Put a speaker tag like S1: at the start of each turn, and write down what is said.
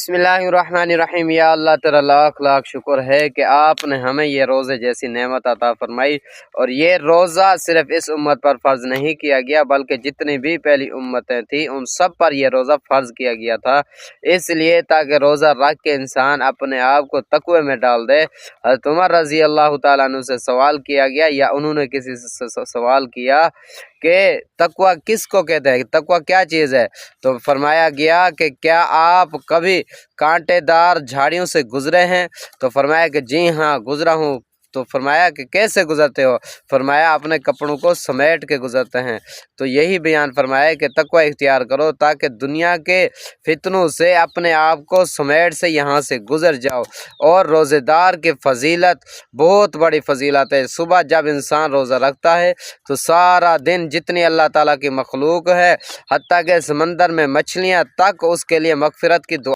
S1: बिस्मिल्लाहिर्रहमानिर्रहीम। या अल्लाह तेरा लाख लाख शुक्र है कि आपने हमें ये रोज़े जैसी नेमत अता फरमाई। और ये रोज़ा सिर्फ इस उम्मत पर फ़र्ज़ नहीं किया गया बल्कि जितनी भी पहली उम्मतें थी उन सब पर यह रोज़ा फ़र्ज़ किया गया था, इसलिए ताकि रोज़ा रख के इंसान अपने आप को तक़वे में डाल दे। हज़रत उमर रज़ी अल्लाह तआला अन्हु से सवाल किया गया या उन्होंने किसी से सवाल किया कि तक़वा किसको कहते हैं, तक़वा क्या चीज़ है? तो फरमाया गया कि क्या आप कभी कांटेदार झाड़ियों से गुजरे हैं? तो फरमाया कि जी हाँ गुजरा हूँ। तो फरमाया कि कैसे गुजरते हो? फरमाया अपने कपड़ों को समेट के गुजरते हैं। तो यही बयान फरमाया कि तक़वा इख्तियार करो ताकि दुनिया के फितनों से अपने आप को समेट से यहाँ से गुजर जाओ। और रोज़ेदार की फ़जीलत बहुत बड़ी फ़जीलत है। सुबह जब इंसान रोज़ा रखता है तो सारा दिन जितनी अल्लाह ताला की मखलूक है, हत्ता कि समंदर में मछलियाँ तक उसके लिए मग़फ़िरत की दुआ